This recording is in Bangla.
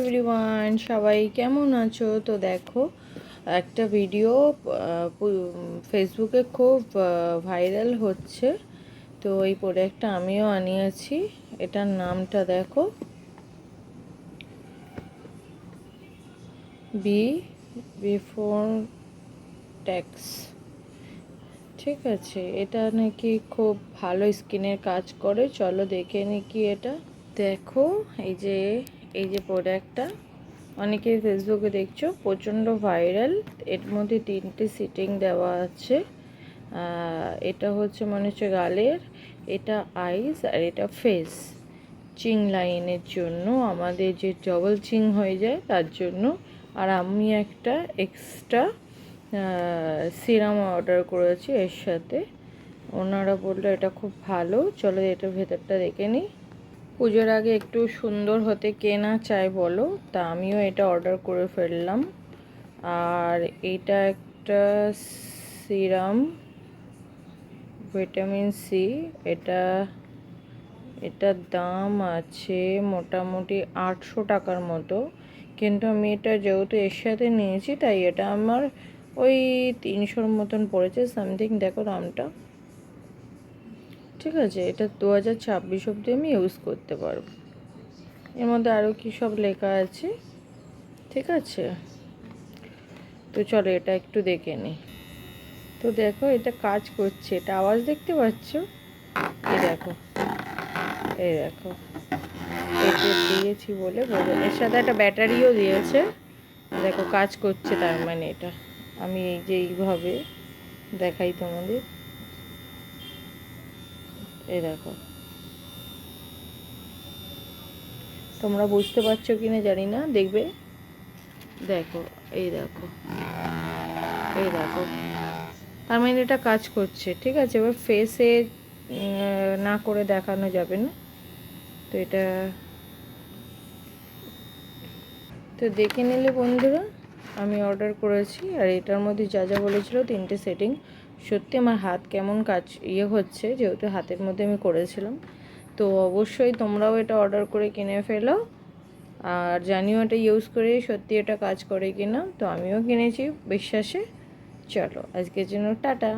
এভরিওয়ান, সবাই কেমন আছো? তো দেখো, একটা ভিডিও ফেসবুকে খুব ভাইরাল হচ্ছে। তো এই প্রোডাক্টটা আমিও আনিয়েছি। এটার নামটা দেখো, বি বিফোর ট্যাক্স। ঠিক আছে, এটা নাকি খুব ভালো স্কিনের কাজ করে। চলো দেখে নি কি এটা। দেখো, এই যে প্রোডাক্টটা অনেকেই ফেসবুকে দেখছো, প্রচণ্ড ভাইরাল। এর মধ্যে 3টে সিটিং দেওয়া আছে। এটা হচ্ছে মনে হচ্ছে গালের, এটা আইস, আর এটা ফেস। চিং লাইনের জন্য, আমাদের যে ডবল চিং হয়ে যায় তার জন্য। আর আমি একটা এক্সট্রা সিরাম অর্ডার করেছি এর সাথে। ওনারা বললো এটা খুব ভালো। চলো এটা ভেতরটা দেখে নিই। পুজোর আগে একটু সুন্দর হতে কে না চায় বলো, তা আমিও এটা অর্ডার করে ফেললাম। আর এটা একটা সিরাম ভিটামিন সি। এটার দাম আছে মোটামুটি 800 টাকার মতো, কিন্তু আমি এটা যেহেতু এর সাথে নিয়েছি তাই এটা আমার ওই 300-র মতন পড়েছে সামথিং। দেখো দামটা। ঠিক আছে, এটা 2026 অবধি আমি ইউজ করতে পারবো। এর মধ্যে আরও কি সব লেখা আছে। ঠিক আছে, তো চলো এটা একটু দেখে নিই। তো দেখো এটা কাজ করছে, এটা আওয়াজ দেখতে পাচ্ছ? এই দেখো এটা দিয়েছি বলে বোঝো। এর সাথে একটা ব্যাটারিও দিয়েছে। দেখো কাজ করছে, তার মানে এটা আমি এই যে এইভাবে দেখাই তোমাদের। এই দেখো, তোমরা বুঝতে পারছো কিনা জানি না, দেখবে। দেখো, এই দেখো, এই দেখো, তার মানে এটা কাজ করছে। ঠিক আছে, এবার ফেসে না করে দেখানো যাবে না, তো এটা তো দেখে নিলে বন্ধুরা। আমি অর্ডার করেছি, আর এটার মধ্যে যা যা বলেছিল 3টে সেটিং। সত্যি আমার হাত কেমন কাজ হচ্ছে, যেহেতু হাতের মধ্যে আমি করেছিলাম। তো অবশ্যই তোমরাও এটা অর্ডার করে কিনে ফেলো, আর জানিও এটা ইউজ করে সত্যি এটা কাজ করে কিনা। তো আমিও কিনেছি বিশ্বাসে। চলো আজকের জন্য টাটা।